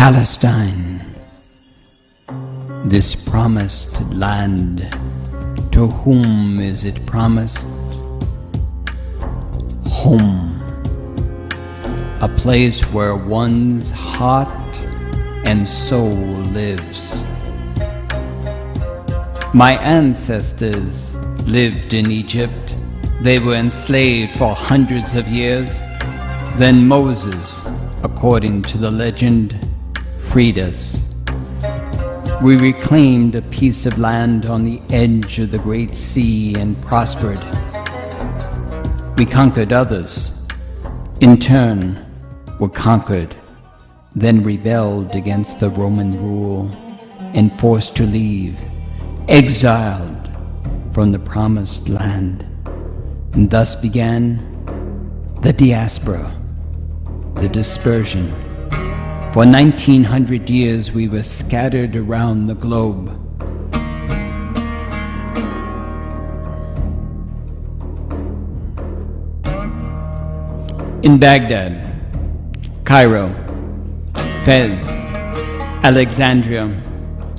Palestine, this promised land, to whom is it promised? Home, a place where one's heart and soul lives. My ancestors lived in Egypt. They were enslaved for hundreds of years. Then Moses, according to the legend, freed us. We reclaimed a piece of land on the edge of the great sea and prospered. We conquered others. In turn, were conquered, then rebelled against the Roman rule and forced to leave, exiled from the promised land. And thus began the diaspora, the dispersion. For 1900 years we were scattered around the globe. In Baghdad, Cairo, Fez, Alexandria,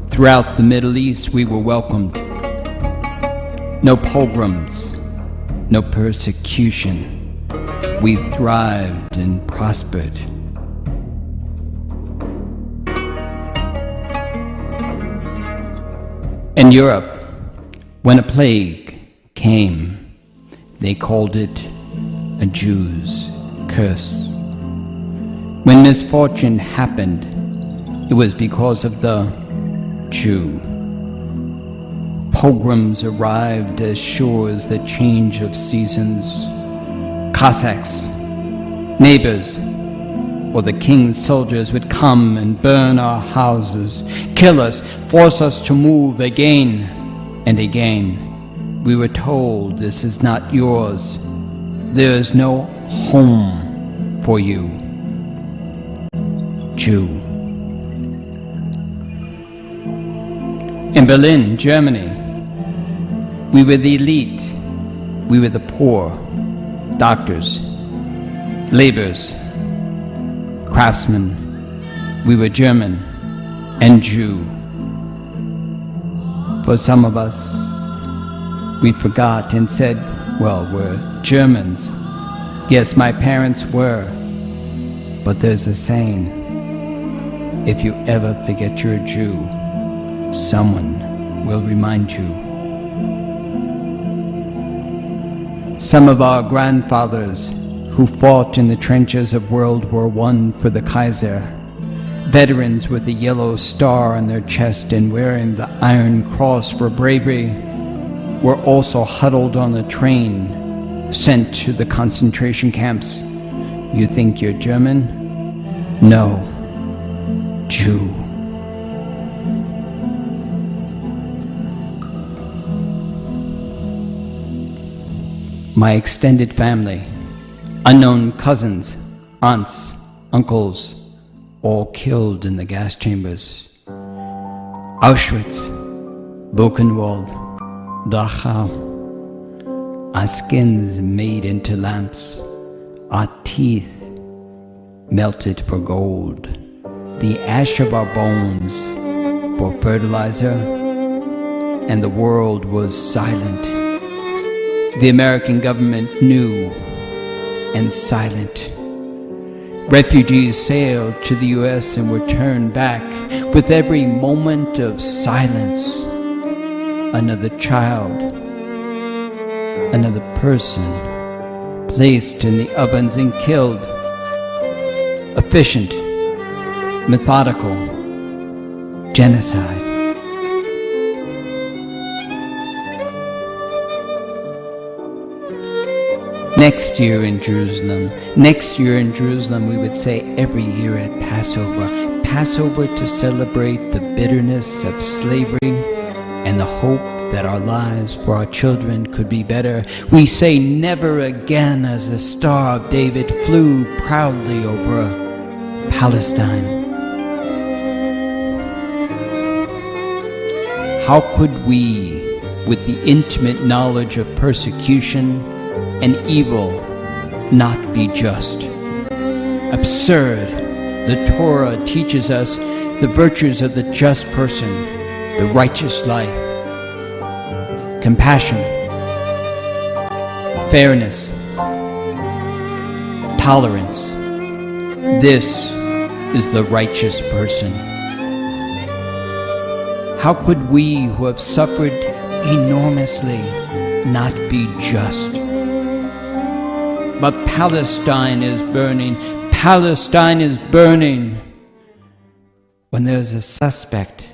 throughout the Middle East we were welcomed. No pogroms, no persecution. We thrived and prospered. In Europe, when a plague came, they called it a Jew's curse. When misfortune happened, it was because of the Jew. Pogroms arrived as sure as the change of seasons. Cossacks, neighbors, or the king's soldiers would come and burn our houses, kill us, force us to move again and again. We were told, this is not yours. There is no home for you. Jew. In Berlin, Germany, we were the elite. We were the poor, doctors, laborers, craftsmen. We were German and Jew. For some of us, we forgot and said, well, we're Germans. Yes, my parents were. But there's a saying, if you ever forget you're a Jew, someone will remind you. Some of our grandfathers who fought in the trenches of World War I for the Kaiser, veterans with a yellow star on their chest and wearing the Iron Cross for bravery, were also huddled on a train, sent to the concentration camps. You think you're German? No, Jew. My extended family, unknown cousins, aunts, uncles, all killed in the gas chambers. Auschwitz, Buchenwald, Dachau. Our skins made into lamps, our teeth melted for gold, the ash of our bones for fertilizer, and the world was silent. The American government knew and silent. Refugees sailed to the US and were turned back with every moment of silence. Another child, another person placed in the ovens and killed. Efficient, methodical genocide. Next year in Jerusalem, we would say every year at Passover to celebrate the bitterness of slavery and the hope that our lives for our children could be better. We say never again as the Star of David flew proudly over Palestine. How could we, with the intimate knowledge of persecution and evil, not be just? Absurd, The Torah teaches us the virtues of the just person, the righteous life, compassion, fairness, tolerance. This is the righteous person. How could we who have suffered enormously not be just? But Palestine is burning. Palestine is burning. When there's a suspect,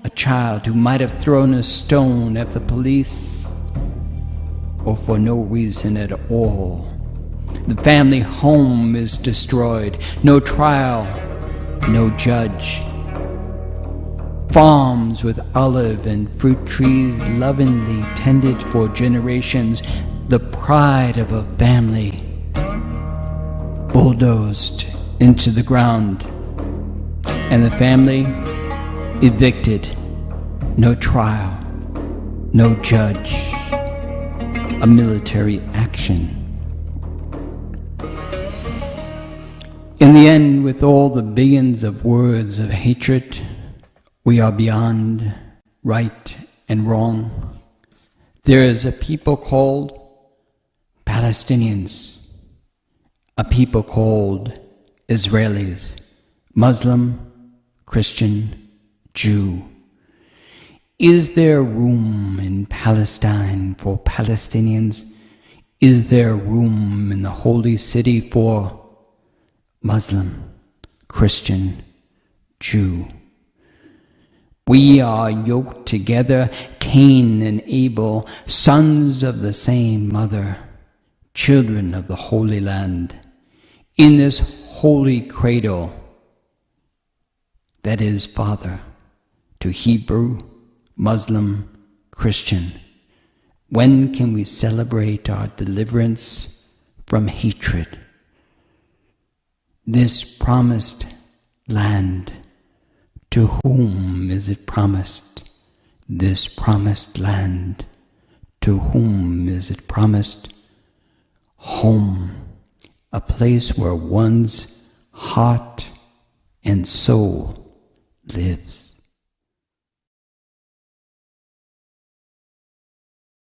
a child who might have thrown a stone at the police, or for no reason at all, the family home is destroyed. No trial, no judge. Farms with olive and fruit trees lovingly tended for generations, the pride of a family, bulldozed into the ground, and the family evicted. No trial, no judge, a military action. In the end, with all the billions of words of hatred, we are beyond right and wrong. There is a people called Palestinians, a people called Israelis, Muslim, Christian, Jew. Is there room in Palestine for Palestinians? Is there room in the holy city for Muslim, Christian, Jew? We are yoked together, Cain and Abel, sons of the same mother, children of the Holy Land, in this holy cradle that is Father to Hebrew, Muslim, Christian. When can we celebrate our deliverance from hatred? This promised land, to whom is it promised? This promised land, to whom is it promised? Home, a place where one's heart and soul lives.